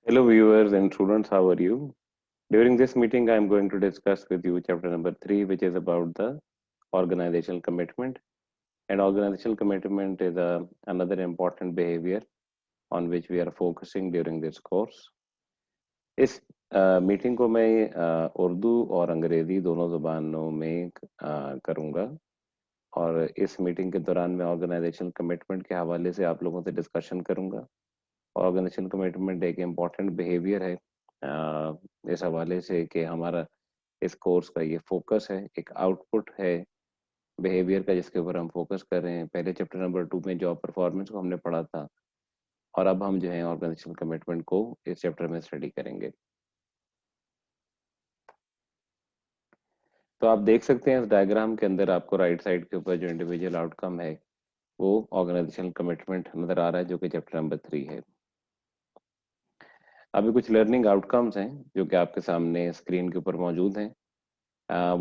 Hello viewers and students, how are you? During this meeting, I am going to discuss with you chapter number 3, which is about the organizational commitment. And organizational commitment is another important behavior on which we are focusing during this course. इस meeting को मैं उर्दू और अंग्रेजी दोनों ज़ुबानों में करूँगा और इस मीटिंग के दौरान मैं ऑर्गेनाइजेशनल कमिटमेंट के हवाले से आप लोगों से डिस्कशन करूँगा। ऑर्गेनाइजेशनल कमिटमेंट एक इम्पॉर्टेंट बिहेवियर है इस हवाले से कि हमारा इस कोर्स का ये फोकस है, एक आउटपुट है बिहेवियर का जिसके ऊपर हम फोकस कर रहे हैं। पहले चैप्टर नंबर 2 में जॉब परफॉर्मेंस को हमने पढ़ा था और अब हम जो है ऑर्गेनाइजेशनल कमिटमेंट को इस चैप्टर में स्टडी करेंगे। तो आप देख सकते हैं इस डायग्राम के अंदर आपको राइट साइड के ऊपर जो इंडिविजुअल आउटकम है वो ऑर्गेनाइजेशनल कमिटमेंट नजर आ रहा है जो कि चैप्टर नंबर 3 है। अभी कुछ लर्निंग आउटकम्स हैं जो कि आपके सामने स्क्रीन के ऊपर मौजूद हैं।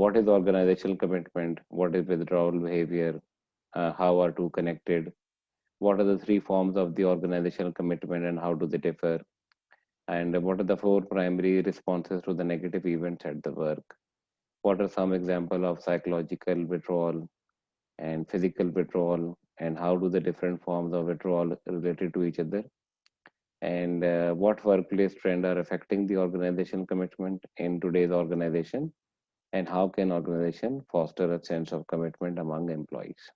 What is organizational commitment? What is withdrawal behavior? How are two connected? What are the three forms of the organizational commitment and how do they differ? And what are the four primary responses to the negative events at the work? What are some example of psychological withdrawal and physical withdrawal? And how do the different forms of withdrawal related to each other? And what workplace trend are affecting the organizational commitment in today's organization? And how can organization foster a sense of commitment among employees?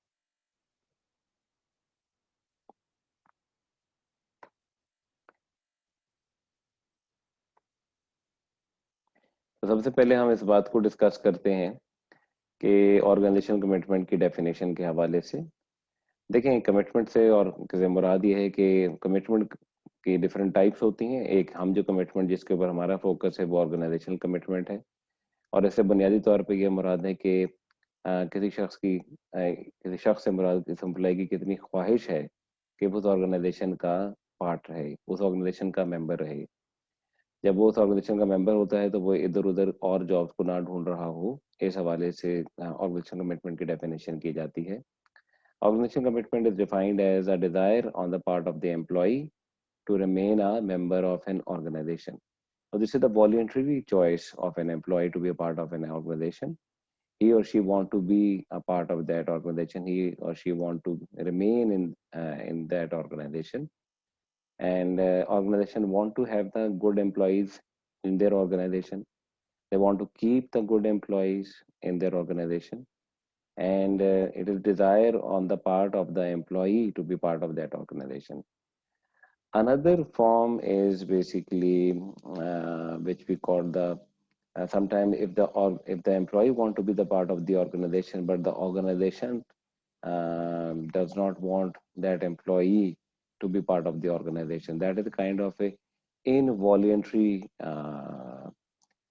तो सबसे पहले हम इस बात को discuss करते हैं कि ऑर्गेनाइजेशनल कमिटमेंट की डेफिनेशन के हवाले से। देखें, कमिटमेंट से और से मुराद ये है कि कमिटमेंट की डिफरेंट टाइप्स होती हैं। एक हम जो कमिटमेंट जिसके ऊपर हमारा फोकस है वो ऑर्गेनाइजेशनल कमिटमेंट है और इससे बुनियादी तौर पे ये मुराद है कि किसी शख्स से मुराद इस एम्प्लॉय की कितनी ख्वाहिश है कि वो उस ऑर्गेनाइजेशन का पार्ट रहे, उस ऑर्गेनाइजेशन का मेंबर रहे। जब वो उस ऑर्गेनाइजेशन का मेंबर होता है तो वो इधर-उधर और जॉब्स को ना ढूंढ रहा हो, इस हवाले से ऑर्गेनाइजेशन कमिटमेंट की डेफिनेशन की जाती है। Organizational commitment is defined as a desire on the part of the employee to remain a member of an organization. So this is the voluntary choice of an employee to be a part of an organization. He or she want to be a part of that organization. He or she want to remain in that organization. And organization want to have the good employees in their organization. They want to keep the good employees in their organization, and it is desire on the part of the employee to be part of that organization. Another form is basically which we call the sometimes if the employee want to be the part of the organization, but the organization does not want that employee to be part of the organization. That is kind of a involuntary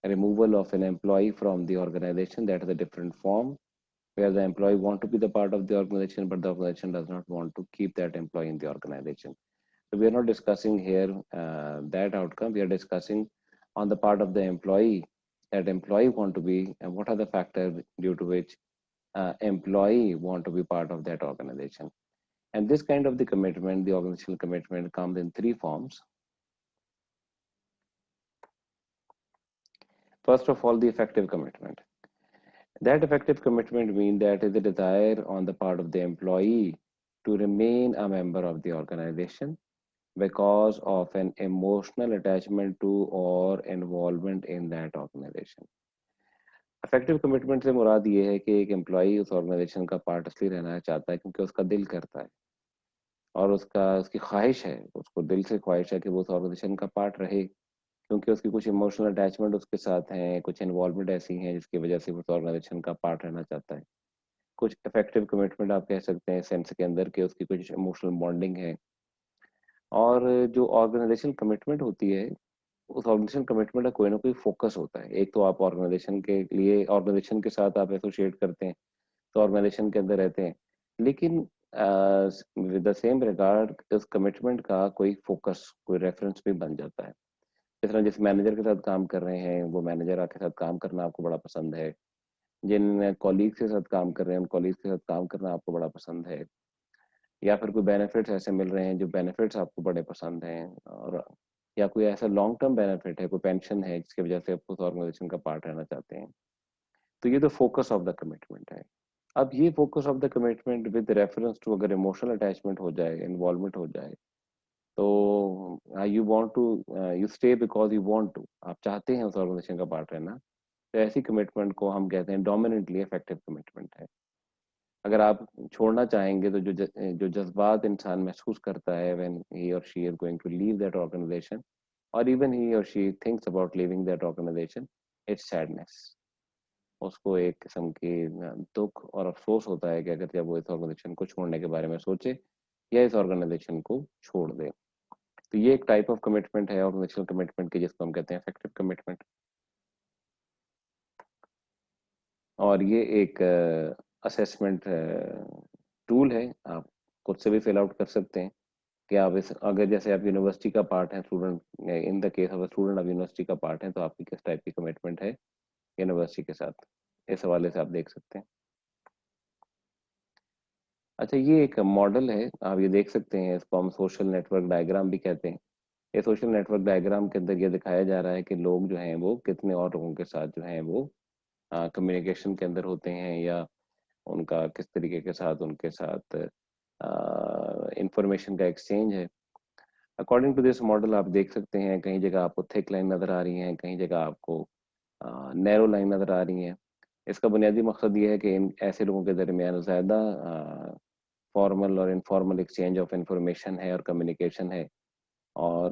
removal of an employee from the organization. That is a different form where the employee want to be the part of the organization, but the organization does not want to keep that employee in the organization. So we are not discussing here that outcome. We are discussing on the part of the employee, that employee want to be, and what are the factors due to which employee want to be part of that organization. And this kind of the commitment, the organizational commitment, comes in three forms. First of all, the effective commitment. That effective commitment means that is a desire on the part of the employee to remain a member of the organization because of an emotional attachment to or involvement in that organization. Effective commitment से मुराद ये है कि एक employee उस organisation का part इसलिए रहना चाहता है क्योंकि उसका दिल करता है और उसकी ख्वाहिश है, उसको दिल से ख्वाहिश है कि वो उस ऑर्गेनाइजेशन का पार्ट रहे क्योंकि उसकी कुछ इमोशनल अटैचमेंट उसके साथ हैं, कुछ इन्वॉल्वमेंट ऐसी हैं जिसकी वजह से वो उस ऑर्गेनाइजेशन का पार्ट रहना चाहता है। कुछ इफेक्टिव कमिटमेंट आप कह सकते हैं सेंस के अंदर कि उसकी कुछ इमोशनल बॉन्डिंग है। और जो ऑर्गेनाइजेशन कमिटमेंट होती है, उस ऑर्गेनाइजेशन कमिटमेंट का कोई ना कोई फोकस होता है। एक तो आप ऑर्गेनाइजेशन के लिए ऑर्गेनाइजेशन के साथ आप एसोसिएट करते हैं, तो ऑर्गेनाइजेशन के अंदर रहते हैं। लेकिन विद द सेम रिगार्ड उस कमिटमेंट का कोई फोकस, कोई रेफरेंस भी बन जाता है। इस तरह जिस मैनेजर के साथ काम कर रहे हैं, वो मैनेजर आपके साथ काम करना आपको बड़ा पसंद है। जिन कॉलीग्स के साथ काम कर रहे हैं, उन कॉलीग्स के साथ काम करना आपको बड़ा पसंद है। या फिर कोई बेनिफिट्स ऐसे मिल रहे हैं जो बेनिफिट्स आपको बड़े पसंद हैं और या कोई ऐसा लॉन्ग टर्म बेनिफिट है, कोई पेंशन है जिसकी वजह से आप उस ऑर्गेनाइजेशन का पार्ट रहना चाहते हैं। तो ये तो फोकस ऑफ द कमिटमेंट है। अब ये focus of the commitment with reference to अगर इमोशनल अटैचमेंट हो जाए, इन्वॉल्वमेंट हो जाए, तो you want to you stay because you want to, आप चाहते हैं उस ऑर्गेनाइजेशन का पार्ट रहना, तो ऐसी कमिटमेंट को हम कहते हैं डोमिनेंटली इफेक्टिव कमिटमेंट है। अगर आप छोड़ना चाहेंगे तो जो जज्बात इंसान महसूस करता है व्हेन ही और she is going to leave that organization, और इवन ही और she thinks about leaving that organization, it's sadness. उसको एक किस्म की दुख और अफसोस होता है कि अगर जब वो इस ऑर्गेनाइजेशन को छोड़ने के बारे में सोचे या इस ऑर्गेनाइजेशन को छोड़ दे। तो ये एक टाइप ऑफ कमिटमेंट है ऑर्गेनाइजेशनल कमिटमेंट की, जिसको हम कहते हैं इफेक्टिव कमिटमेंट। और ये एक असेसमेंट टूल है, आप खुद से भी फिल आउट कर सकते हैं कि आप इस, अगर जैसे आप यूनिवर्सिटी का पार्ट है, student, in the case of student आप यूनिवर्सिटी का पार्ट है, तो आपकी किस टाइप की कमिटमेंट है यूनिवर्सिटी के साथ, इस हवाले से आप देख सकते हैं। अच्छा, ये एक मॉडल है, आप ये देख सकते हैं, इसको हम सोशल नेटवर्क डायग्राम भी कहते हैं। ये सोशल नेटवर्क डायग्राम के अंदर ये दिखाया जा रहा है कि लोग जो हैं वो कितने और लोगों के साथ जो हैं वो कम्युनिकेशन के अंदर होते हैं, या उनका किस तरीके के साथ उनके साथ इंफॉर्मेशन का एक्सचेंज है। अकॉर्डिंग टू दिस मॉडल आप देख सकते हैं, कहीं जगह आपको थिक लाइन नज़र आ रही हैं, कहीं जगह आपको नैरो लाइन नज़र आ रही हैं। इसका बुनियादी मकसद ये है कि इन ऐसे लोगों के दरमियान ज़्यादा फॉर्मल और इनफॉर्मल एक्सचेंज ऑफ इंफॉर्मेशन है और कम्युनिकेशन है, और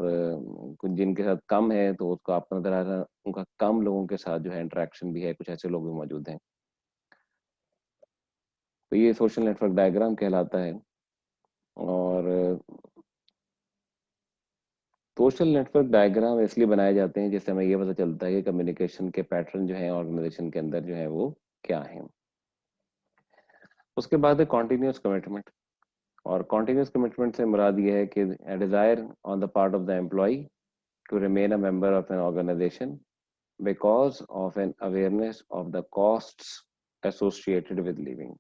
कुछ जिनके साथ कम है तो उसको आपको नज़र आ रहा है उनका कम लोगों के साथ जो है इंटरेक्शन भी है, कुछ ऐसे लोग भी मौजूद हैं। तो ये सोशल नेटवर्क डायग्राम कहलाता है। और सोशल नेटवर्क डायग्राम इसलिए बनाए जाते हैं जिससे हमें ये पता चलता है कि कम्युनिकेशन के पैटर्न जो हैं ऑर्गेनाइजेशन के अंदर जो है वो क्या है। उसके बाद है कॉन्टिन्यूस कमिटमेंट। और कॉन्टिन्यूस कमिटमेंट से मुराद ये है कि desire on the part of the employee to remain a member of an organization because of an awareness of the costs associated with living.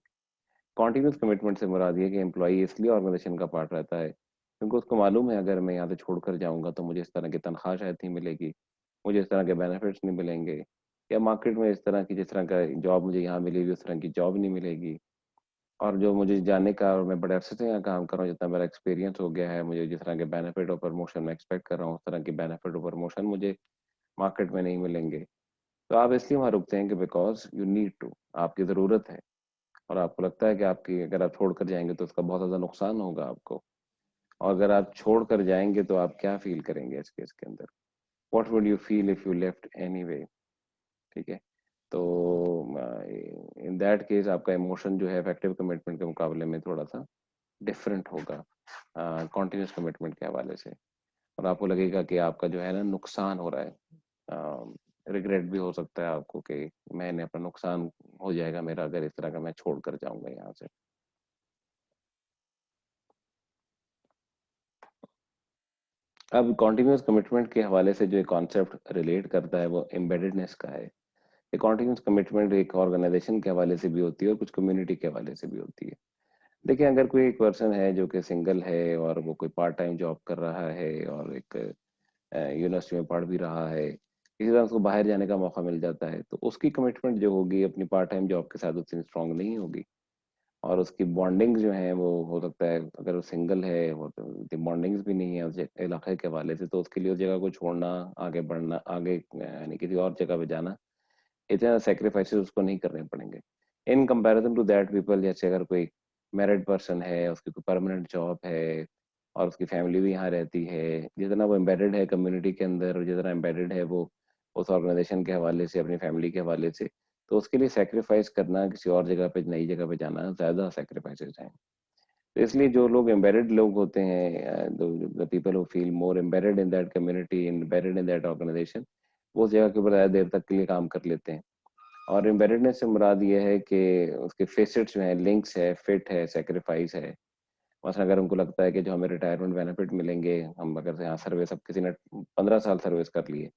Continuous commitment से मुराद ये कि एम्प्लॉय इसलिए ऑर्गेनाइजेशन का पार्ट रहता है क्योंकि उसको मालूम है अगर मैं यहाँ से छोड़कर जाऊंगा तो मुझे इस तरह की तनख्वाह शायद नहीं मिलेगी, मुझे इस तरह के बेनिफिट्स नहीं मिलेंगे, या मार्केट में इस तरह की जिस तरह का जॉब मुझे यहाँ मिलेगी उस तरह की जॉब नहीं मिलेगी, और जो मुझे जाने का, और मैं बड़े अरसे से यहाँ काम कर रहा हूँ, जितना मेरा एक्सपीरियंस हो गया है, मुझे जिस तरह के बेनिफिट और प्रमोशन मैं एक्सपेक्ट कर रहा हूँ उस तरह की बेनिफिट और प्रमोशन मुझे मार्केट में नहीं मिलेंगे। तो आप इसलिए वहाँ रुकते हैं कि बिकॉज यू नीड टू, आपकी ज़रूरत है, और आपको लगता है कि आपकी अगर आप छोड़ कर जाएंगे तो उसका बहुत ज़्यादा नुकसान होगा आपको, और अगर आप छोड़ कर जाएंगे तो आप क्या फील करेंगे इस केस के अंदर, what would you feel if you left anyway. ठीक है, तो इन दैट केस आपका इमोशन जो है इफेक्टिव कमिटमेंट के मुकाबले में थोड़ा सा डिफरेंट होगा कॉन्टिन्यूस कमिटमेंट के हवाले से, और आपको लगेगा कि आपका जो है ना नुकसान हो रहा है, रिग्रेट भी हो सकता है आपको कि मैंने अपना नुकसान हो जाएगा मेरा अगर इस तरह का मैं छोड़ कर जाऊंगा यहाँ से। अब कॉन्टिन्यूस कमिटमेंट के हवाले से जो कॉन्सेप्ट रिलेट करता है वो एम्बेडेडनेस का है। ये कॉन्टिन्यूस कमिटमेंट एक ऑर्गेनाइजेशन के हवाले से भी होती है और कुछ कम्युनिटी के हवाले से भी होती है। देखिए, अगर कोई एक पर्सन है जो कि सिंगल है और वो कोई पार्ट टाइम जॉब कर रहा है और एक यूनिवर्सिटी में पढ़ भी रहा है, किसी तरह उसको बाहर जाने का मौका मिल जाता है, तो उसकी कमिटमेंट जो होगी अपनी पार्ट टाइम जॉब के साथ उतनी स्ट्रांग नहीं होगी, और उसकी बॉन्डिंग जो है वो हो सकता है, अगर वो सिंगल है वो तो उतनी बॉन्डिंग्स भी नहीं है उस इलाके के हवाले से, तो उसके लिए उस जगह को छोड़ना, आगे बढ़ना, आगे यानी किसी और जगह पे जाना, इतना सेक्रीफाइसेस उसको नहीं करने पड़ेंगे in comparison to that people. जैसे अगर कोई मैरिड पर्सन है, उसकी कोई परमानेंट जॉब है और उसकी फैमिली भी यहाँ रहती है, जितना वो एम्बेडेड है कम्युनिटी के अंदर और जितना एम्बेडेड है वो उस ऑर्गेनाइजेशन के हवाले से, अपनी फैमिली के हवाले से, तो उसके लिए सेक्रीफाइस करना, किसी और जगह पे, नई जगह पे जाना, ज़्यादा सेक्रीफाइसेस हैं। तो इसलिए जो लोग एम्बेडेड लोग होते हैं, the people who feel more embedded in that community, embedded in that organization, वो उस जगह के ऊपर ज़्यादा देर तक के लिए काम कर लेते हैं। और एम्बेडेडनेस से मुराद ये है कि उसके फेसेट्स जो हैं, लिंक्स है, फिट है, सेक्रीफाइस है। मसलन अगर उनको लगता है कि जो हमें रिटायरमेंट बेनिफिट मिलेंगे, हम अगर यहाँ सर्विस, अब किसी ने 15 साल सर्विस कर ली है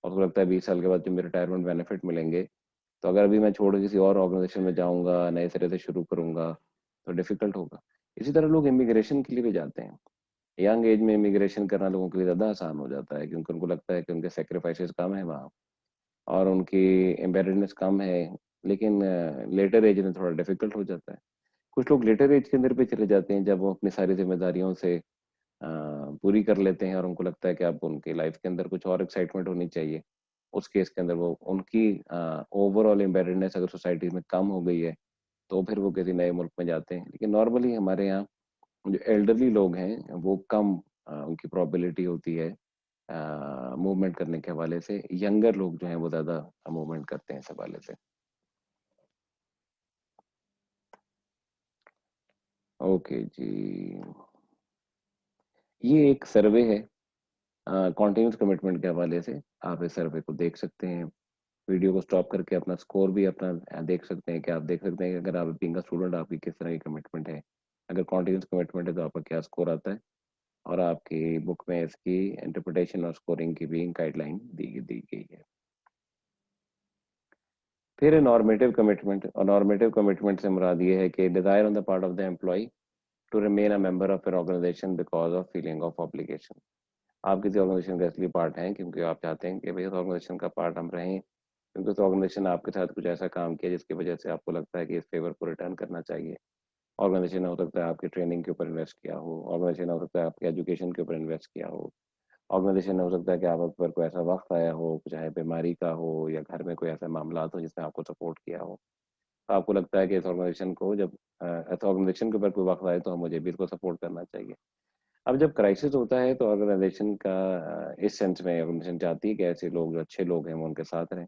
और उसको लगता है 20 साल के बाद जो मेरे रिटायरमेंट बेनिफिट मिलेंगे, तो अगर अभी मैं छोड़ के किसी और ऑर्गेनाइजेशन में जाऊंगा, नए सिरे से शुरू करूंगा, तो डिफिकल्ट होगा। इसी तरह लोग इमिग्रेशन के लिए भी जाते हैं। यंग एज में इमिग्रेशन करना लोगों के लिए ज़्यादा आसान हो जाता है, क्योंकि उनको लगता है कि उनके सेक्रीफाइसेस कम है वहाँ और उनकी एम्बेडेडनेस कम है। लेकिन लेटर एज में थोड़ा डिफिकल्ट हो जाता है। कुछ लोग लेटर एज के अंदर पे चले जाते हैं, जब वो अपनी सारी जिम्मेदारियों से पूरी कर लेते हैं और उनको लगता है कि अब उनकी लाइफ के अंदर कुछ और एक्साइटमेंट होनी चाहिए। उस केस के अंदर वो उनकी ओवरऑल एम्बेडेडनेस अगर सोसाइटी में कम हो गई है, तो फिर वो किसी नए मुल्क में जाते हैं। लेकिन नॉर्मली हमारे यहाँ जो एल्डरली लोग हैं वो कम उनकी प्रोबेबिलिटी होती है मूवमेंट करने के हवाले से। यंगर लोग जो हैं वो ज़्यादा मूवमेंट करते हैं इस हवाले से। ओके जी, ये एक सर्वे है कॉन्टिन्यूस कमिटमेंट के हवाले से। आप इस सर्वे को देख सकते हैं। वीडियो को स्टॉप करके अपना स्कोर भी अपना देख सकते हैं कि आप देख सकते हैं कि अगर आप बीइंग अ स्टूडेंट आपकी किस तरह की कमिटमेंट है। अगर कॉन्टिन्यूस कमिटमेंट है तो आपका क्या स्कोर आता है, और आपकी बुक में इसकी इंटरप्रिटेशन और स्कोरिंग की भी गाइडलाइन दी गई है। फिर नॉर्मेटिव कमिटमेंट, और नॉर्मेटिव कमिटमेंट से मुराद ये है कि desire on the part of the employee to remain a member of an organization because of feeling of obligation. आप किसी ऑर्गेनाइजेशन का इसलिए पार्ट हैं क्योंकि आप चाहते हैं कि भाई उस ऑर्गेनाइजेशन का पार्ट हम रहें, क्योंकि उस ऑर्गेनाइजेशन ने आपके साथ कुछ ऐसा काम किया जिसकी वजह से आपको लगता है कि इस फेवर को रिटर्न करना चाहिए। ऑर्गेनाइजेशन ने हो सकता है आपकी ट्रेनिंग के ऊपर इन्वेस्ट किया हो, ऑर्गेनाइजेशन ने हो सकता है आपके एजुकेशन के ऊपर इन्वेस्ट किया हो, ऑर्गेनाइजेशन ने हो सकता है कि आप पर कोई ऐसा वक्त आया हो, चाहे बीमारी का हो या घर में कोई ऐसा मामला हो जिसने आपको सपोर्ट किया हो। तो आपको लगता है कि इस ऑर्गेनाइजेशन को जब इस ऑर्गेनाइजेशन के ऊपर कोई वक्त आए तो मुझे भी इसको सपोर्ट करना चाहिए। अब जब क्राइसिस होता है तो ऑर्गेनाइजेशन का इस सेंस में ऑर्गेनाइजेशन चाहती है कि ऐसे लोग जो अच्छे लोग हैं वो उनके साथ रहें।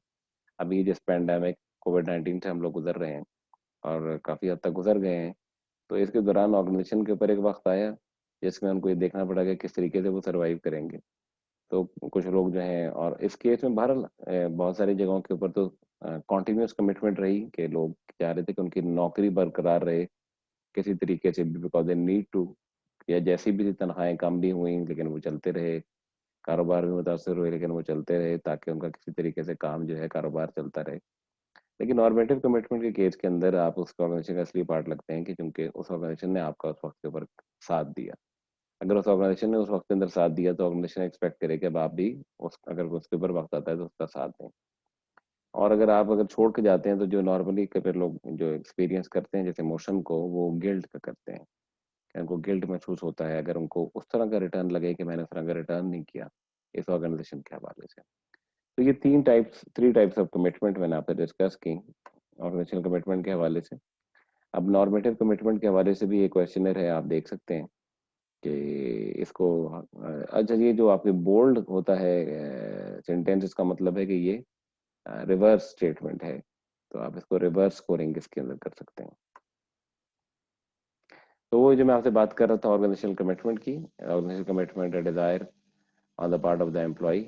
अभी जिस पैंडेमिक कोविड-19 से हम लोग गुजर रहे हैं और काफ़ी हद तक गुजर गए हैं, तो इसके दौरान ऑर्गेनाइजेशन के ऊपर एक वक्त आया जिसमें उनको ये देखना पड़ा कि किस तरीके से वो सर्वाइव करेंगे। तो कुछ लोग जो हैं, और इस केस में बहरहाल बहुत सारी जगहों के ऊपर तो कॉन्टिन्यूस कमिटमेंट रही कि लोग चाह रहे थे कि उनकी नौकरी बरकरार रहे किसी तरीके से भी, बिकॉज दे नीड टू, या जैसी भी तनख्वाहें कम भी हुई लेकिन वो चलते रहे, कारोबार भी मुतासर हुए लेकिन वो चलते रहे ताकि उनका किसी तरीके से काम जो है कारोबार चलता रहे। लेकिन नॉर्मेटिव कमिटमेंट के केस के अंदर आप उस ऑर्गेनाइजेशन का असली पार्ट लगते हैं कि क्योंकि उस ऑर्गेनाइजेशन ने आपका उस वक्त के ऊपर साथ दिया। अगर उस ऑर्गेनाइजेशन ने उस वक्त के अंदर साथ दिया तो ऑर्गेनाइजेशन एक्सपेक्ट करे कि अब आप भी उस, अगर उसके ऊपर वक्त आता है तो उसका साथ दें। और अगर छोड़ के जाते हैं तो जो नॉर्मली के फिर लोग जो एक्सपीरियंस करते हैं जैसे इमोशन को, वो गिल्ट का करते हैं। उनको गिल्ट महसूस होता है अगर उनको उस तरह का रिटर्न लगे कि मैंने उस तरह का रिटर्न नहीं किया इस ऑर्गेनाइजेशन के हवाले से। तो ये थ्री टाइप्स ऑफ कमिटमेंट मैंने आपसे डिस्कस की ऑर्गेनाइजेशनल कमिटमेंट के हवाले से। अब नॉर्मेटिव कमिटमेंट के हवाले से भी एक क्वेश्चनर है, आप देख सकते हैं कि इसको अच्छा, ये जो आपके बोल्ड होता है सेंटेंस, इसका मतलब है कि ये रिवर्स स्टेटमेंट है। तो आप इसको रिवर्स स्कोरिंग इसके अंदर कर सकते हैं। तो वो जो मैं आपसे बात कर रहा था ऑर्गेनाइजेशनल कमिटमेंट की, organizational commitment, desire on the part of the employee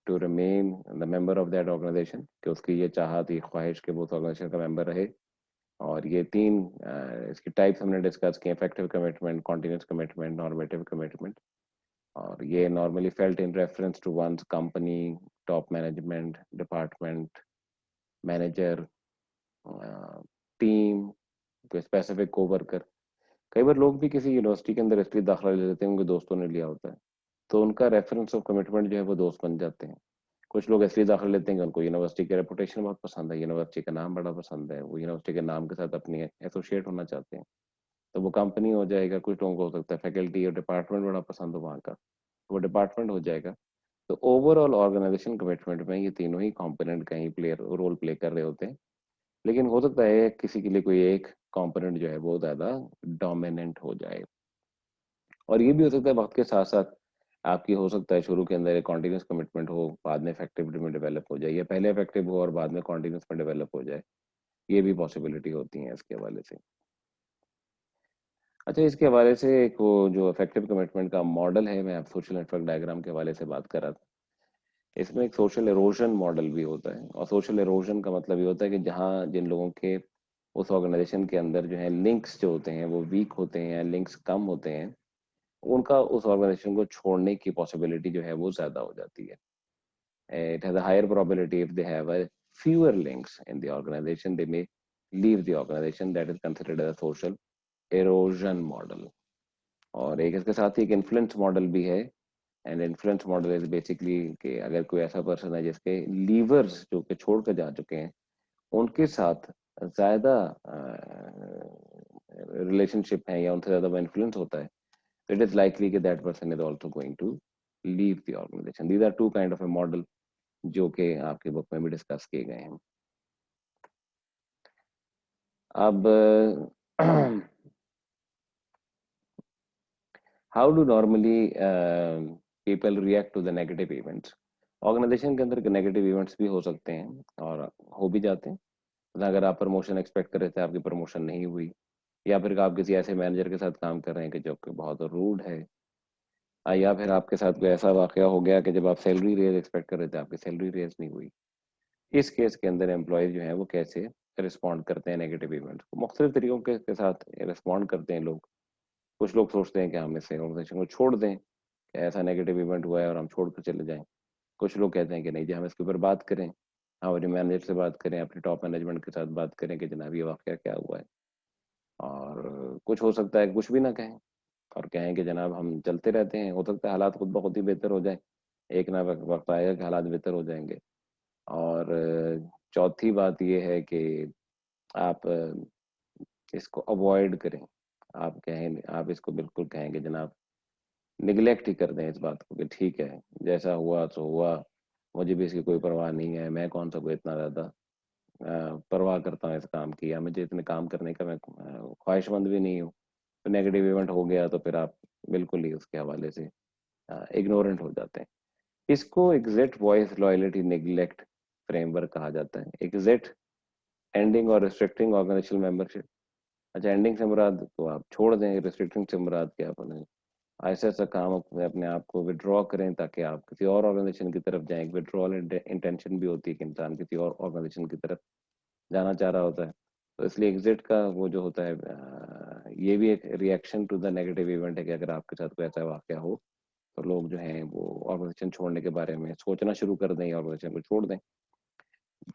to remain the member of that organization, कि उसकी ये चाहत, ये ख्वाहिश कि वो उस ऑर्गेनाइजेशन का मेंबर रहे। और ये तीन इसकी टाइप्स हमने डिस्कस किए, effective commitment, continuous commitment, normative commitment. और ये normally felt in reference to one's company, top management, department, manager, team, कोई स्पेसिफिक कोवर्कर। कई बार लोग भी किसी यूनिवर्सिटी के अंदर इसलिए दाखिला ले लेते हैं उनके दोस्तों ने लिया होता है, तो उनका रेफरेंस ऑफ कमिटमेंट जो है वो दोस्त बन जाते हैं। कुछ लोग इसलिए दाखिला लेते हैं कि उनको यूनिवर्सिटी की रेपुटेशन बहुत पसंद है, यूनिवर्सिटी का नाम बड़ा पसंद है, वो यूनिवर्सिटी के नाम के साथ अपनी एसोसिएट होना चाहते हैं, तो वो कंपनी हो जाएगा। कुछ लोगों को हो सकता है फैकल्टी और डिपार्टमेंट बड़ा पसंद हो वहाँ का, तो वो डिपार्टमेंट हो जाएगा। तो ओवरऑल ऑर्गेनाइजेशन कमिटमेंट में ये तीनों ही कंपोनेंट कहीं रोल प्ले कर रहे होते हैं। लेकिन हो सकता है किसी के लिए कोई एक कंपोनेंट जो है वो ज्यादा डोमिनेंट हो जाए। और ये भी हो सकता है वक्त के साथ साथ आपकी हो सकता है शुरू के अंदर एक कॉन्टिन्यूस कमिटमेंट हो, बाद में इफेक्टिव में डेवलप हो जाए, या पहले इफेक्टिव हो और बाद में कॉन्टिन्यूस में डेवलप हो जाए। ये भी पॉसिबिलिटी होती है इसके हवाले से। अच्छा, इसके हवाले से एक वो जो इफेक्टिव कमिटमेंट का मॉडल है, मैं आप सोशल नेटवर्क डायग्राम के हवाले से बात कर रहा था। इसमें एक सोशल एरोजन मॉडल भी होता है, और सोशल एरोजन का मतलब ये होता है कि जहाँ जिन लोगों के उस ऑर्गेनाइजेशन के अंदर जो है लिंक्स जो होते हैं वो वीक होते हैं, लिंक्स कम होते हैं, उनका उस ऑर्गेनाइजेशन को छोड़ने की पॉसिबिलिटी जो है वो ज्यादा हो जाती है। It has a higher probability if they have a fewer links in the organization, they may leave the organization. That is considered as a social erosion model. और एक इसके साथ ही एक इन्फ्लुएंस मॉडल भी है। And influence model is basically कि अगर कोई ऐसा पर्सन है जिसके लीवर्स जो कि छोड़ कर जा चुके हैं, उनके साथ ज़्यादा रिलेशनशिप है या उनसे ज़्यादा वो इन्फ्लुएंस होता है, इट इज़ लाइकली कि that person is also going to leave the organization. These are two kind of a model जो कि आपके बुक में भी डिस्कस किए गए हैं। अब how do normally people react to the negative events. Organization के अंदर नेगेटिव इवेंट्स भी हो सकते हैं और हो भी जाते हैं। अगर आप प्रमोशन एक्सपेक्ट कर रहे थे, आपकी प्रमोशन नहीं हुई, या फिर आप किसी ऐसे मैनेजर के साथ काम कर रहे हैं कि जो कि बहुत रूड है, या फिर आपके साथ कोई ऐसा वाकया हो गया कि जब आप सैलरी रेज एक्सपेक्ट कर रहे थे, आपकी सैलरी रेज नहीं हुई। इस केस के अंदर एम्प्लॉय जो है वो कैसे रिस्पॉन्ड करते हैं नेगेटिव इवेंट्स को। मुख्तलिफ तरीकों के साथ रिस्पॉन्ड करते हैं लोग। कुछ लोग सोचते हैं कि हम इस ऑर्गेनाइजेशन को छोड़ दें, कि ऐसा नेगेटिव इवेंट हुआ है और हम छोड़ कर चले जाएं। कुछ लोग कहते हैं कि नहीं जी, हम इसके ऊपर बात करें, हमारे मैनेजर से बात करें, अपने टॉप मैनेजमेंट के साथ बात करें कि जनाब ये वाकया क्या हुआ है। और कुछ हो सकता है कुछ भी ना कहें और कहें कि जनाब हम चलते रहते हैं, हो सकता है हालात खुद ब खुद ही बेहतर हो जाए, एक ना वक्त आएगा कि हालात बेहतर हो जाएंगे। और चौथी बात ये है कि आप इसको अवॉइड करें। आप कहें, आप इसको बिल्कुल कहें कि जनाब निगलेक्ट ही कर दें इस बात को कि ठीक है, जैसा हुआ तो हुआ, मुझे भी इसकी कोई परवाह नहीं है, मैं कौन सा कोई इतना ज़्यादा परवाह करता हूँ इस काम की, या मुझे इतने काम करने का मैं ख्वाहिशमंद भी नहीं हूँ। तो नेगेटिव इवेंट हो गया तो फिर आप बिल्कुल ही उसके हवाले से इग्नोरेंट हो जाते हैं। इसको exit voice loyalty neglect framework कहा जाता है। एग्जिट एंडिंग और रिस्ट्रिक्टिंग ऑर्गेनाइजेशनल मेंबरशिप। अच्छा, एंडिंग से मुराद तो आप छोड़ दें, रिस्ट्रिक्टिंग से मुराद क्या अपने ऐसा ऐसा काम अपने आप को विड्रॉ करें ताकि आप किसी और ऑर्गेनाइजेशन की तरफ जाएं। विड्रॉल इंटेंशन भी होती है कि इंसान किसी और ऑर्गेनाइजेशन की तरफ जाना चाह रहा होता है। तो इसलिए एग्जिट का वो जो होता है, ये भी एक reaction to the negative event है कि अगर आपके साथ कोई ऐसा वाकया हो तो लोग जो हैं वो ऑर्गेनाइजेशन छोड़ने के बारे में सोचना शुरू कर दें, ऑर्गेनाइजेशन को छोड़ दें।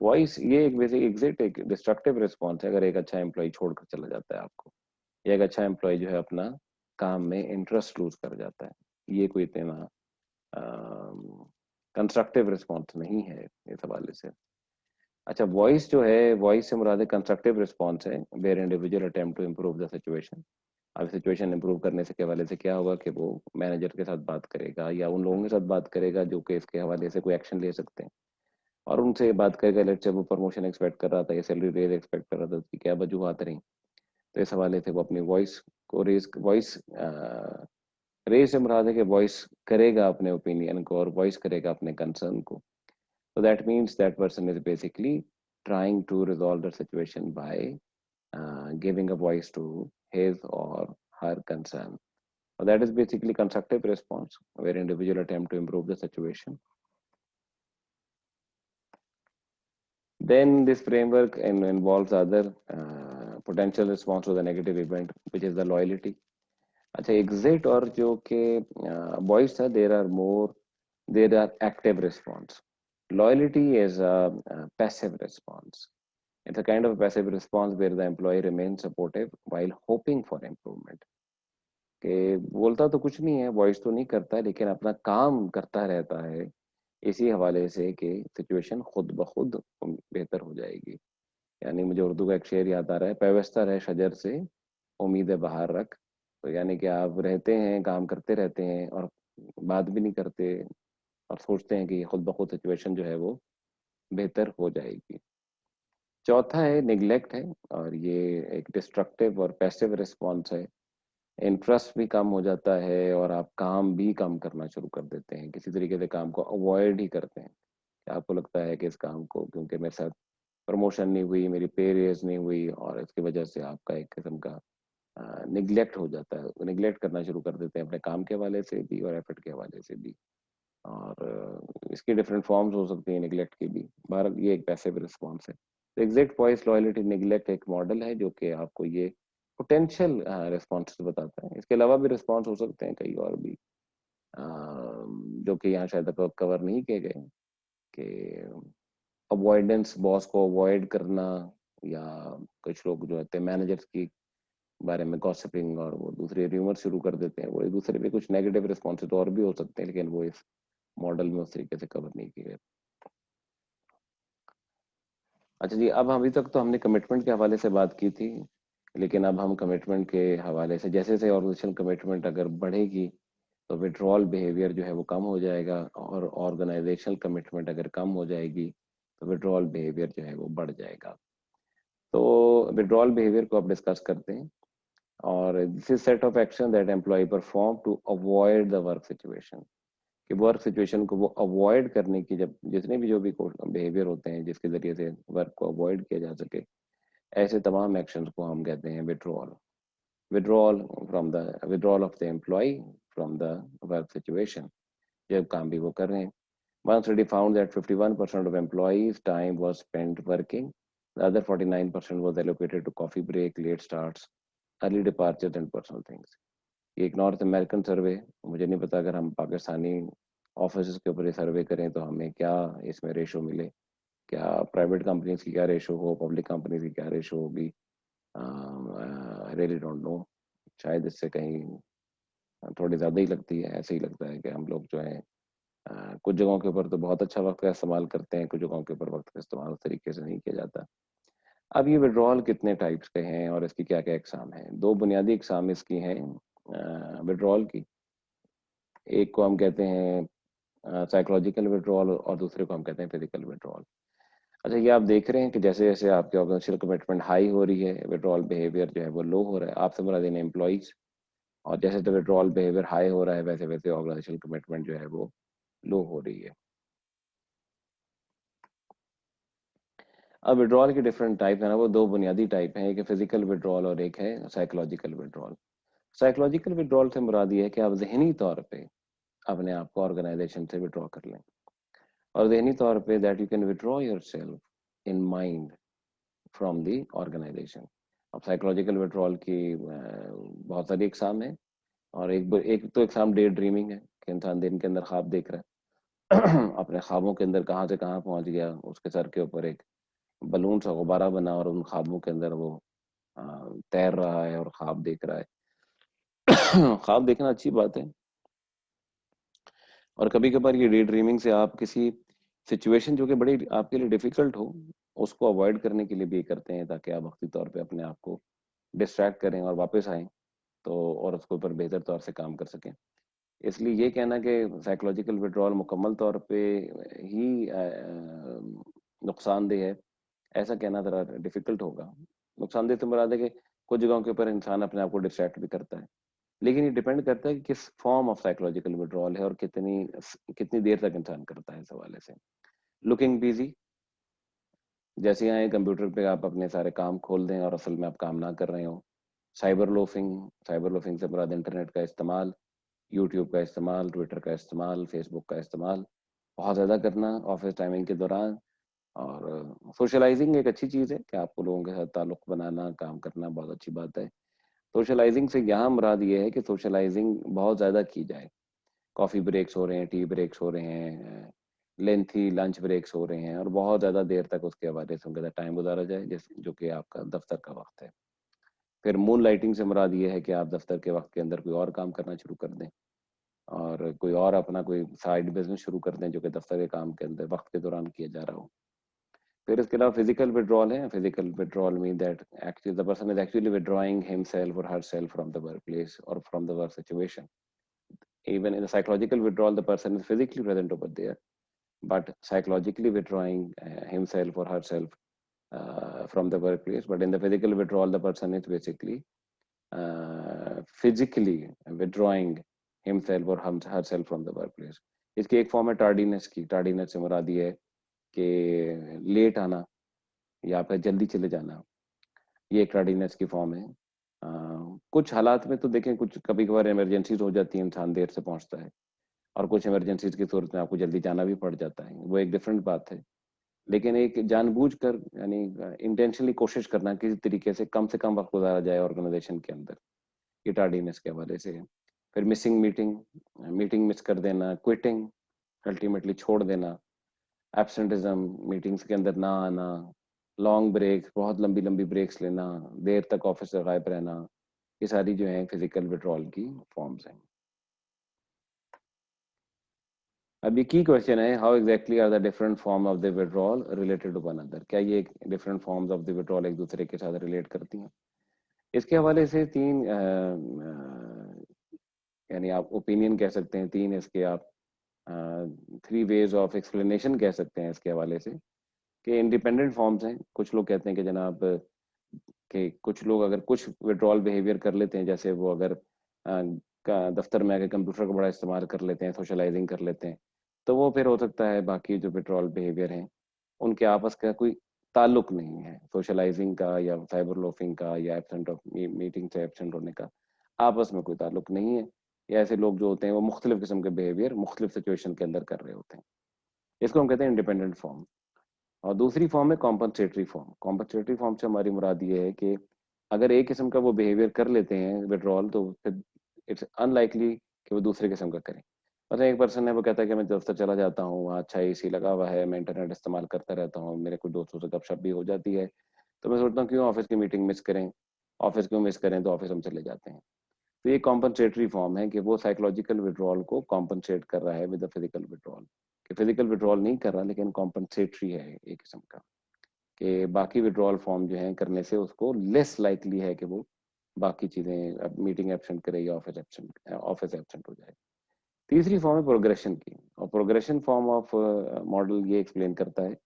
वॉइस ये एक बेसिक एग्जिट एक डिस्ट्रक्टिव रिस्पॉन्स है अगर एक अच्छा एम्प्लॉय छोड़कर चला जाता है आपको, या एक अच्छा एम्प्लॉय जो है अपना काम में इंटरेस्ट लूज कर जाता है। ये कोई इतना कंस्ट्रक्टिव रिस्पॉन्स नहीं है इस हवाले से। अच्छा, वॉइस जो है, वॉइस से मुराद कंस्ट्रक्टिव रिस्पॉन्स है where individual attempt to improve the situation. अब सिचुएशन इंप्रूव करने से के हवाले से क्या होगा कि वो मैनेजर के साथ बात करेगा या उन लोगों के साथ बात करेगा जो कि इसके हवाले से कोई एक्शन ले सकते हैं, और उनसे बात करेगा। लेट्स से वो प्रमोशन एक्सपेक्ट कर रहा था या सैलरी रेज एक्सपेक्ट कर रहा था, उसकी क्या वजूहत रही, तो इस हवाले से वो अपनी वॉइस को रेज से मुराद है कि वॉइस करेगा अपने ओपिनियन को और वॉइस करेगा अपने कंसर्न को। So that means that person is basically trying to resolve the situation by giving a voice to his or her concern. So that is basically constructive response, where individual attempt to improve the situation. Then this framework involves other potential response to the negative event, which is the loyalty. अच्छा, exit और जो कि voice था, there are active response. Loyalty is a passive response. It's a kind of passive response where the employee remains supportive while hoping for improvement. कि बोलता तो कुछ नहीं है, वॉइस तो नहीं करता है, लेकिन अपना काम करता रहता है इसी हवाले से कि सिचुएशन खुद ब खुद बेहतर हो जाएगी। यानी मुझे उर्दू का एक शेर याद आ रहा है, पैवस्ता रहे शजर से उम्मीदें बाहर रख। तो यानी कि आप रहते हैं, काम करते रहते हैं और बात भी नहीं करते और सोचते हैं कि खुद ब खुद सिचुएशन जो है वो बेहतर हो जाएगी। चौथा है निग्लेक्ट है, और ये एक डिस्ट्रक्टिव और पैसिव रिस्पॉन्स है। इंटरेस्ट भी कम हो जाता है और आप काम भी कम करना शुरू कर देते हैं, किसी तरीके से काम को अवॉइड ही करते हैं। कि आपको लगता है कि इस काम को, क्योंकि मेरे साथ प्रमोशन नहीं हुई, मेरी पे रेज नहीं हुई, और इसकी वजह से आपका एक किस्म का निग्लेक्ट हो जाता है, निग्लेक्ट करना शुरू कर देते हैं अपने काम के हवाले से भी और एफर्ट के हवाले से भी। और इसकी डिफरेंट फॉर्म्स हो सकती हैं निगलेक्ट की भी। बहरहाल ये एक पैसिव रिस्पॉन्स है। तो एग्जैक्ट वॉइस लॉयल्टी निगलेक्ट एक मॉडल है जो कि आपको ये पोटेंशियल रिस्पॉन्स बताता है। इसके अलावा भी रिस्पॉन्स हो सकते हैं कई और भी, जो कि यहाँ शायद कवर नहीं किए गए, कि अवॉइडेंस, बॉस को अवॉइड करना, या कुछ लोग जो होते हैं मैनेजर्स की बारे में गॉसिपिंग और वो दूसरे र्यूमर शुरू कर देते हैं। वो एक दूसरे पे कुछ नेगेटिव रिस्पॉन्स तो और भी हो सकते हैं, लेकिन वो इस मॉडल में उस तरीके से कवर नहीं किए गए। अच्छा जी, अब अभी तक तो हमने कमिटमेंट के हवाले से बात की थी, लेकिन अब हम कमिटमेंट के हवाले से जैसे जैसे ऑर्गेनाइजेशन कमिटमेंट अगर बढ़ेगी तो विड्रॉल बिहेवियर जो है वो कम हो जाएगा, और ऑर्गेनाइजेशनल कमिटमेंट अगर कम हो जाएगी तो विड्रॉल बिहेवियर जो है वो बढ़ जाएगा। तो विड्रॉल बिहेवियर को अब डिस्कस करते हैं। और this is set of action that employee perform to avoid the work situation, कि वर्क सिचुएशन को वो अवॉइड करने की, जब जितने भी जो भी बिहेवियर होते हैं जिसके जरिए से वर्क को अवॉइड किया जा सके, ऐसे तमाम एक्शंस को हम कहते हैं withdrawal. Withdrawal of the employee from the work situation, जब काम भी वो कर रहे हैं। One study found that 51% of employees' time was spent working. The other 49% was allocated to coffee break, late starts, early departures, and personal things. ये एक north American सर्वे, मुझे नहीं पता अगर हम पाकिस्तानी ऑफिस के ऊपर ये सर्वे करें तो हमें क्या इसमें रेशो मिले, क्या प्राइवेट कंपनीज की क्या रेशो हो, पब्लिक कंपनीज की क्या रेशो होगी, आई रियली डोंट नो। शायद इससे कहीं थोड़ी ज़्यादा ही लगती है। ऐसे ही लगता है कि हम लोग जो है कुछ जगहों के ऊपर तो बहुत अच्छा वक्त का इस्तेमाल करते हैं, कुछ जगहों के ऊपर वक्त का इस्तेमाल उस तरीके से नहीं किया जाता। अब ये विड्रॉल कितने टाइप्स के हैं और इसकी क्या क्या इकसाम हैं? दो बुनियादी इकसाम इसकी हैं विड्रॉल की। एक को हम कहते हैं साइकोलॉजिकल विड्रॉल और दूसरे को हम कहते हैं फिजिकल विड्रॉल। अच्छा, ये आप देख रहे हैं कि जैसे जैसे आपकी ऑर्गेनाइजेशनल कमिटमेंट हाई हो रही है, विड्रॉल बिहेवियर जो है वो लो हो रहा है। आपसे मुराद इन एम्प्लॉइज, और जैसे जैसे विड्रॉल बिहेवियर हाई हो रहा है वैसे वैसे ऑर्गेनाइजेशनल कमिटमेंट जो है वो लो हो रही है। अब विड्रॉल के डिफरेंट टाइप है ना, वो दो बुनियादी टाइप हैं, एक है फिजिकल विड्रॉल और एक है साइकोलॉजिकल विड्रॉल। साइकोलॉजिकल विड्रॉल से मुराद ये है कि आप जहनी तौर पे अपने आप को ऑर्गेनाइजेशन से विड्रॉ कर लें, और जहनी तौर पे that you can withdraw yourself in mind from the organization. अब साइकोलॉजिकल विड्रॉल की बहुत सारी इकसाम है, और एक तो इकसाम डे ड्रीमिंग है कि इंसान दिन के अंदर ख्वाब देख रहा है अपने ख्वाबों के अंदर कहाँ से कहाँ पहुंच गया, उसके सर के ऊपर एक बलून सा गुब्बारा बना और उन ख्वाबों के अंदर वो तैर रहा है और ख्वाब देख रहा है। ख्वाब देखना अच्छी बात है, और कभी कभार ये डे ड्रीमिंग से आप किसी सिचुएशन जो कि बड़ी आपके लिए डिफिकल्ट हो उसको अवॉइड करने के लिए भी करते हैं, ताकि आप वक्ती तौर पे अपने आप को डिस्ट्रैक्ट करें और वापस आएं, तो और उसके ऊपर बेहतर तौर से काम कर सकें। इसलिए ये कहना कि साइकोलॉजिकल विड्रॉल मुकम्मल तौर पे ही नुकसानदेह है, ऐसा कहना ज़रा डिफिकल्ट होगा। नुकसानदेह तो मुराद है कि कुछ जगहों के ऊपर इंसान अपने आप को डिस्ट्रैक्ट भी करता है, लेकिन ये डिपेंड करता है कि किस फॉर्म ऑफ साइकोलॉजिकल विड्रॉल है और कितनी कितनी देर तक इंसान करता है इस हवाले से। लुकिंग बिजी, जैसे यहाँ कंप्यूटर पे आप अपने सारे काम खोल दें और असल में आप काम ना कर रहे हो। साइबर लोफिंग से मुराद इंटरनेट का इस्तेमाल, यूट्यूब का इस्तेमाल, ट्विटर का इस्तेमाल, फेसबुक का इस्तेमाल बहुत ज़्यादा करना ऑफिस टाइमिंग के दौरान। और सोशलाइजिंग एक अच्छी चीज़ है कि आपको लोगों के साथ ताल्लुक बनाना, काम करना बहुत अच्छी बात है। सोशलाइजिंग से यहाँ मुराद ये है कि सोशलाइजिंग बहुत ज़्यादा की जाए। कॉफ़ी ब्रेक्स हो रहे हैं, टी ब्रेक्स हो रहे हैं, लेंथी लंच ब्रेक्स हो रहे हैं, और बहुत ज़्यादा देर तक उसके हवाले से उनके साथ टाइम गुजारा जाए, जिस जो कि आपका दफ्तर का वक्त है। फिर मून लाइटिंग से मुराद ये है कि आप दफ्तर के वक्त के अंदर कोई और काम करना शुरू कर दें, और कोई और अपना कोई साइड बिजनेस शुरू कर दें जो कि दफ्तर के काम के अंदर वक्त के दौरान किया जा रहा हो। फिर इसके अलावा फिजिकल विड्रॉल है। Physical withdrawal mean that actually the person is actually withdrawing himself or herself from the work place or from the work situation. Even in the psychological withdrawal, the person is physically present over there, but psychologically withdrawing himself or herself from the workplace. But in the physical withdrawal, the person is basically physically withdrawing himself or herself from the workplace. इसकी एक form है tardiness की। Tardiness से मुराद ये है कि late आना या फिर जल्दी चले जाना, ये एक टार्डीनेस की फॉर्म है। कुछ हालात में तो देखें, कुछ कभी कभार इमरजेंसीज हो जाती है, इंसान देर से पहुंचता है, और कुछ इमरजेंसीज की सूरत में आपको जल्दी जाना भी पड़ जाता है, वो एक डिफरेंट बात है। लेकिन एक जानबूझकर यानी इंटेंशनली कोशिश करना किसी तरीके से कम वक्त गुजारा जाए ऑर्गेनाइजेशन के अंदर, ये टार्डीनेस के हवाले से है। फिर मिसिंग मीटिंग, मीटिंग मिस कर देना, क्विटिंग, अल्टीमेटली छोड़ देना, एब्सेंटिज्म, मीटिंग्स के अंदर ना आना, लॉन्ग ब्रेक, बहुत लंबी लंबी ब्रेक्स लेना, देर तक ऑफिस से गायब रहना, ये सारी जो है फिजिकल विड्रॉल की फॉर्म्स हैं। अब ये की क्वेश्चन है, how exactly are the different form of the withdrawal related to one another, क्या ये different forms of the withdrawal एक दूसरे के साथ रिलेट करती हैं? इसके हवाले से तीन यानी आप ओपिनियन कह सकते हैं, तीन इसके आप थ्री वेज ऑफ एक्सप्लेनेशन कह सकते हैं इसके हवाले से, कि इंडिपेंडेंट फॉर्म्स हैं। कुछ लोग कहते हैं कि जनाब कि कुछ लोग अगर कुछ विड्रॉल बिहेवियर कर लेते हैं, जैसे वो अगर का दफ्तर में आके कंप्यूटर का बड़ा इस्तेमाल कर लेते हैं, सोशलाइजिंग कर लेते हैं, तो वो फिर हो सकता है बाकी जो विड्रॉल बिहेवियर हैं उनके आपस का कोई ताल्लुक नहीं है, सोशलाइजिंग का या साइबर लोफिंग का या एब्सेंट ऑफ मीटिंग से एब्सेंट होने का आपस में कोई ताल्लुक नहीं है। या ऐसे लोग जो होते हैं वो मुख्तलिफ किस्म के बिहेवियर मुख्तलिफ सिचुएशन के अंदर कर रहे होते हैं, इसको हम कहते हैं इंडिपेंडेंट फॉर्म। और दूसरी फॉर्म है कॉम्पनसेटरी फॉर्म। कॉम्पनसेटरी फॉर्म से हमारी मुराद ये है कि अगर एक किस्म का वो बिहेवियर कर लेते हैं विड्रॉल, तो फिर इट्स अनलाइकली कि वो दूसरे किस्म का करें। मतलब एक पर्सन है वो कहता है कि मैं दफ्तर चला जाता हूँ, वहाँ अच्छा एसी लगा हुआ है, मैं इंटरनेट इस्तेमाल करता रहता हूँ, मेरे कुछ दोस्तों से गपशप भी हो जाती है, तो मैं सोचता हूँ क्यों ऑफिस की मीटिंग मिस करें, ऑफिस क्यों मिस करें, तो ऑफिस हम चले जाते हैं। तो ये कॉम्पनसेटरी फॉर्म है कि वो साइकोलॉजिकल विड्रॉल को कॉम्पनसेट कर रहा है विद द फिजिकल विड्रॉल, कि फिजिकल विड्रॉल नहीं कर रहा लेकिन कॉम्पनसेटरी है एक किस्म का, कि बाकी विड्रॉल फॉर्म जो है करने से उसको लेस लाइकली है कि वो बाकी चीजें, अब मीटिंग एब्सेंट करे या ऑफिस एब्सेंट हो जाए। तीसरी फॉर्म है प्रोग्रेशन की, और प्रोग्रेशन फॉर्म ऑफ मॉडल ये एक्सप्लेन करता है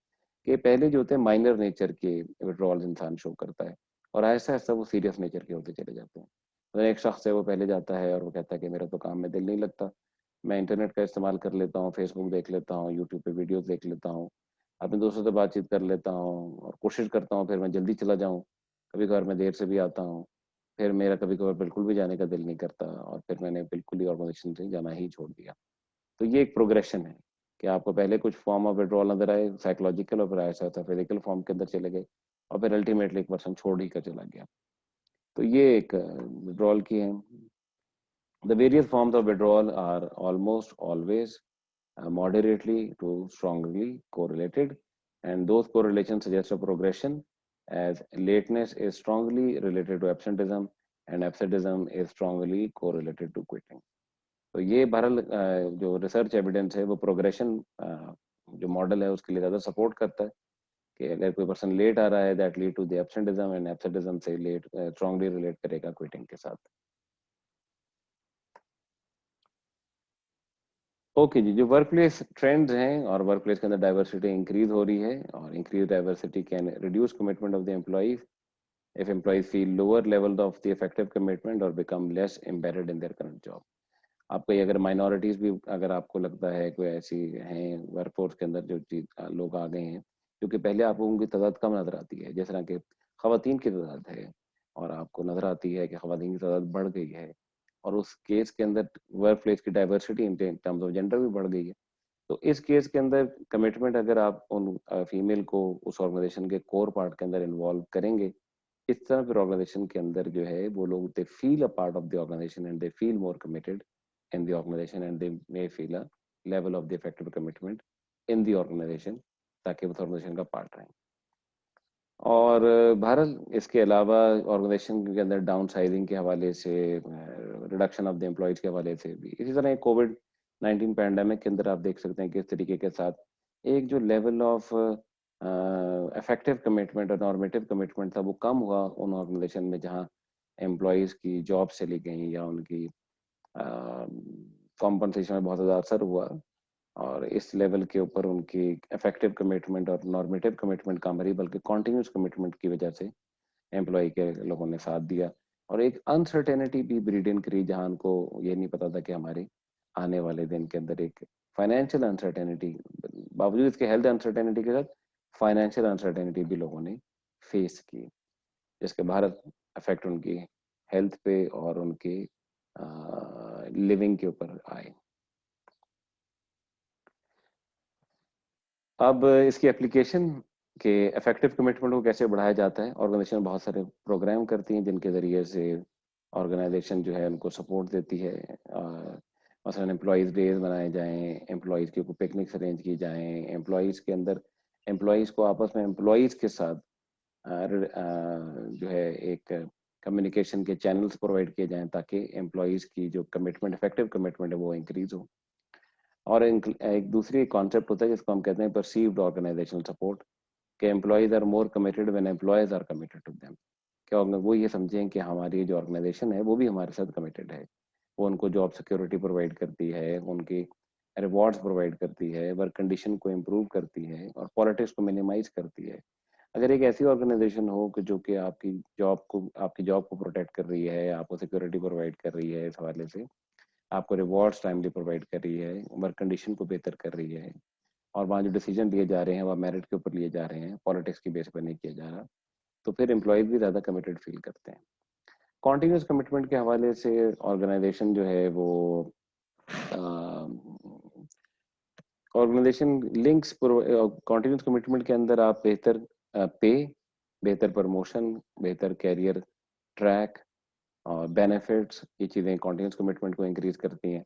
कि पहले जो होते हैं माइनर नेचर के विड्रॉल इंसान शो करता है, और ऐसा ऐसा वो सीरियस नेचर के होते चले जाते हैं। तो एक शख्स है वो पहले जाता है और वो कहता है कि मेरा तो काम में दिल नहीं लगता, मैं इंटरनेट का इस्तेमाल कर लेता हूँ, फेसबुक देख लेता हूँ, यूट्यूब पे वीडियोस देख लेता हूँ, अपने दोस्तों से बातचीत कर लेता हूँ और कोशिश करता हूँ फिर मैं जल्दी चला जाऊँ, कभी कभार मैं देर से भी आता हूँ, फिर मेरा कभी कभार बिल्कुल भी जाने का दिल नहीं करता और फिर मैंने बिल्कुल ही ऑर्गेनाइजेशन से जाना ही छोड़ दिया। तो ये एक प्रोग्रेशन है कि आपको पहले कुछ फॉर्म ऑफ विड्रॉल नजर आए साइकोलॉजिकल, और फिर ऐसा था फिजिकल फॉर्म के अंदर चले गए, और फिर अल्टीमेटली एक पर्सन छोड़ ही कर चला गया। तो ये एक विड्रॉल की है। The various forms of withdrawal are almost always moderately to strongly correlated, and those correlations suggest a progression, as lateness is strongly related to absenteeism and absenteeism is strongly correlated to quitting. तो ये बहरहाल जो research evidence है वो progression जो model है उसके लिए ज़्यादा सपोर्ट करता है, कि अगर कोई पर्सन लेट आ रहा है that lead to the absenteeism, and absenteeism से लेट स्ट्रांगली रिलेट करेगा क्विटिंग के साथ। ओके जी, जो वर्क प्लेस ट्रेंड्स हैं और वर्क प्लेस के अंदर डाइवर्सिटी इंक्रीज हो रही है, और increase diversity can reduce commitment of the employees if employees feel lower level of the effective commitment or become less embedded in their current job। आपको ये अगर माइनॉरिटीज भी अगर आपको लगता है कोई ऐसी हैं वर्कफोर्स के अंदर जो चीज लोग आ गए हैं, क्योंकि पहले आपको उनकी तादाद कम नजर आती है, जिस तरह के खवातीन की तादाद है, और आपको नजर आती है कि खवातीन की तादाद बढ़ गई है, और उस केस के अंदर वर्क प्लेस की diversity in terms of gender भी बढ़ गई है। तो इस केस के अंदर कमिटमेंट अगर आप उन फीमेल को उस ऑर्गेनाइजेशन के कोर पार्ट के अंदर इन्वॉल्व करेंगे, इस तरह फिर ऑर्गेनाइजेशन के अंदर जो है वो लोग they feel a part of the organization and they feel more committed in the organization, and they may feel a level of the effective commitment in the organization, ताकि वो ऑर्गेनाइजेशन का पार्ट रहें। और बहरहाल इसके अलावा ऑर्गेनाइजेशन के अंदर डाउन साइजिंग के हवाले से, रिडक्शन ऑफ द एम्प्लॉयज के हवाले से भी, इसी तरह कोविड-19 पैंडेमिक के अंदर आप देख सकते हैं कि इस तरीके के साथ एक जो लेवल ऑफ इफेक्टिव कमिटमेंट और नॉर्मेटिव कमिटमेंट था वो कम हुआ उन ऑर्गेनाइजेशन में जहाँ एम्प्लॉयज की जॉब चली गई या उनकी कॉम्पनसेशन में बहुत ज़्यादा असर हुआ, और इस लेवल के ऊपर उनकी इफेक्टिव कमिटमेंट और नॉर्मेटिव कमिटमेंट कम रही, बल्कि कॉन्टिन्यूस कमिटमेंट की वजह से एम्प्लॉय के लोगों ने साथ दिया, और एक अनसर्टेनिटी भी ब्रीड इन करी, जहाँ उनको ये नहीं पता था कि हमारे आने वाले दिन के अंदर एक फाइनेंशियल अनसर्टेनिटी, बावजूद इसके हेल्थ अनसर्टेनिटी के साथ फाइनेंशियल अनसर्टेनिटी भी लोगों ने फेस की, जिसके भारत इफेक्ट उनकी हेल्थ पे और उनके लिविंग के ऊपर आए। अब इसकी एप्लीकेशन के इफेक्टिव कमिटमेंट को कैसे बढ़ाया जाता है, ऑर्गेनाइजेशन बहुत सारे प्रोग्राम करती हैं जिनके ज़रिए से ऑर्गेनाइजेशन जो है उनको सपोर्ट देती है। मसलन एम्प्लॉयज़ डेज बनाए जाएं, एम्प्लॉयज़ के ऊपर पिकनिक्स अरेंज की जाएं, एम्प्लॉयज़ के अंदर एम्प्लॉयज़ को आपस में एम्प्लॉयज़ के साथ जो है एक कम्युनिकेशन के चैनल्स प्रोवाइड किए जाएं ताकि एम्प्लॉयज़ की जो कमिटमेंट, इफेक्टिव कमिटमेंट है वो इंक्रीज हो। और एक दूसरी कॉन्सेप्ट होता है जिसको हम कहते हैं परसीव्ड ऑर्गेनाइजेशनल सपोर्ट, कि employees are more committed when employees are committed to them. क्या वो ये समझें कि हमारी जो ऑर्गेनाइजेशन है वो भी हमारे साथ कमिटेड है, वो उनको जॉब सिक्योरिटी प्रोवाइड करती है, उनकी रिवॉर्ड्स प्रोवाइड करती है, वर्क कंडीशन को इम्प्रूव करती है और पॉलिटिक्स को मिनिमाइज करती है। अगर एक ऐसी ऑर्गेनाइजेशन हो कि जो कि आपकी जॉब को प्रोटेक्ट कर रही है, आपको सिक्योरिटी प्रोवाइड कर रही है, इस हवाले से आपको रिवॉर्ड्स टाइमली प्रोवाइड कर रही है, वर्क कंडीशन को बेहतर कर रही है, और वहाँ जो डिसीजन लिए जा रहे हैं वह मेरिट के ऊपर लिए जा रहे हैं, पॉलिटिक्स की बेस पर नहीं किया जा रहा, तो फिर एम्प्लॉयज भी ज़्यादा कमिटेड फील करते हैं। कॉन्टिन्यूस कमिटमेंट के हवाले से ऑर्गेनाइजेशन जो है वो ऑर्गेनाइजेशन लिंक्स कॉन्टिन्यूस कमिटमेंट के अंदर आप बेहतर पे, बेहतर प्रमोशन, बेहतर कैरियर ट्रैक और बेनिफिट्स, ये चीज़ें कॉन्टिन्यूस कमिटमेंट को इंक्रीज करती हैं।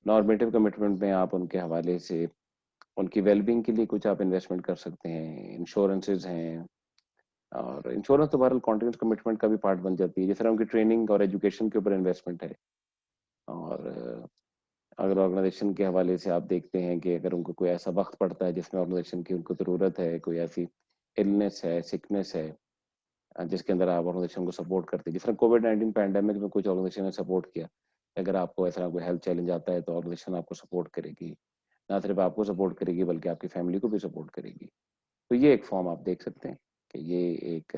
नॉर्मेटिव कमिटमेंट में आप उनके हवाले से उनकी वेलबींग के लिए कुछ आप इन्वेस्टमेंट कर सकते हैं, इंश्योरेंसेज हैं, और इंश्योरेंस तो बहरहाल कॉन्टिन्यूस कमिटमेंट का भी पार्ट बन जाती है, जिस तरह उनकी ट्रेनिंग और एजुकेशन के ऊपर इन्वेस्टमेंट है। और अगर ऑर्गेनाइजेशन के हवाले से आप देखते हैं कि अगर उनको कोई ऐसा वक्त पड़ता है जिसमें ऑर्गेनाइजेशन की उनको ज़रूरत है, कोई ऐसी इलनेस है, सिकनेस है, जिसके अंदर आप ऑर्गेनाइजेशन को सपोर्ट करते हैं, जिस तरह कोविड-19 पैंडेमिक में कुछ ऑर्गेनाइजेशन ने सपोर्ट किया। अगर आपको ऐसा कोई हेल्थ चैलेंज आता है तो ऑर्गेनाइजेशन आपको सपोर्ट करेगी, ना सिर्फ आपको सपोर्ट करेगी बल्कि आपकी फैमिली को भी सपोर्ट करेगी। तो ये एक फॉर्म आप देख सकते हैं कि ये एक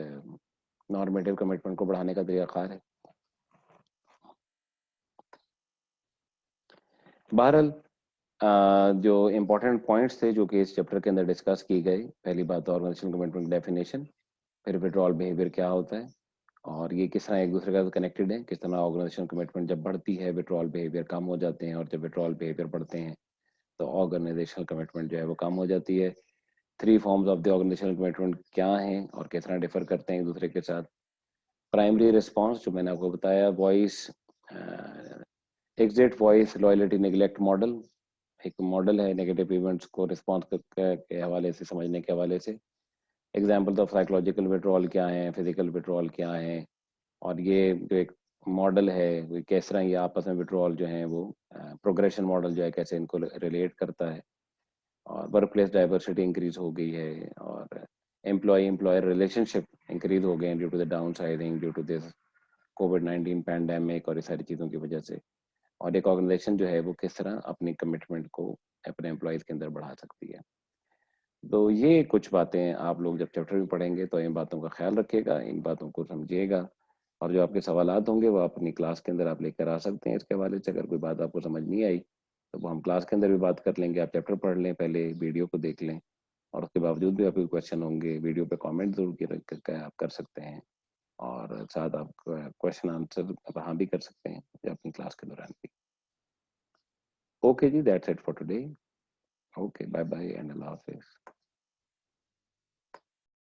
नॉर्मेटिव कमिटमेंट को बढ़ाने का तरीकाकार है। बहरहाल जो इम्पोर्टेंट पॉइंट्स थे जो कि इस चैप्टर के अंदर डिस्कस की गई, पहली बात ऑर्गेनाइजेशन कमिटमेंट डेफिनेशन, फिर विड्रॉल बिहेवियर क्या होता है और ये किस तरह एक दूसरे का कनेक्टेड है, किस तरह ऑर्गेनाइजेशन कमिटमेंट जब बढ़ती है विड्रॉल बिहेवियर कम हो जाते हैं, और जब विड्रॉल बिहेवियर बढ़ते हैं तो ऑर्गेनाइजेशनल कमिटमेंट जो है वो कम हो जाती है। 3 forms of the organizational commitment क्या हैं और किस तरह डिफर करते हैं एक दूसरे के साथ। प्राइमरी रिस्पॉन्स जो मैंने आपको बताया, voice exit, voice, loyalty, neglect model, एक मॉडल है नेगेटिव इवेंट्स को रिस्पॉन्स के हवाले से समझने के हवाले से। एग्जाम्पल ऑफ साइकोलॉजिकल विड्रॉल क्या है, फिजिकल विड्रॉल क्या है, और ये जो एक मॉडल है वो किस तरह ये आपस में विड्रॉल जो है वो प्रोग्रेशन मॉडल जो है कैसे इनको रिलेट करता है। और वर्क प्लेस डाइवर्सिटी इंक्रीज हो गई है, और एम्प्लॉय एम्प्लॉयर रिलेशनशिप इंक्रीज हो गए हैं due to the downsizing, due to this कोविड-19 पैंडेमिक और ये सारी चीज़ों की वजह से। और एक ऑर्गेनाइजेशन जो है वो किस तरह अपनी कमिटमेंट को अपने एम्प्लॉयज़ के अंदर बढ़ा सकती है। तो ये कुछ बातें आप लोग जब चैप्टर में पढ़ेंगे तो इन बातों का ख्याल रखिएगा, इन बातों को समझिएगा, और जो आपके सवालात होंगे वो अपनी क्लास के अंदर आप लेकर आ सकते हैं इसके हवाले से। अगर कोई बात आपको समझ नहीं आई तो वो हम क्लास के अंदर भी बात कर लेंगे। आप चैप्टर पढ़ लें, पहले वीडियो को देख लें, और उसके बावजूद भी आपके क्वेश्चन होंगे वीडियो पे कमेंट ज़रूर आप कर सकते हैं, और साथ आप क्वेश्चन आंसर वहाँ भी कर सकते हैं अपनी क्लास के दौरान भी। ओके जी, that's it for today. Okay, bye bye and अल्लाह हाफिज़।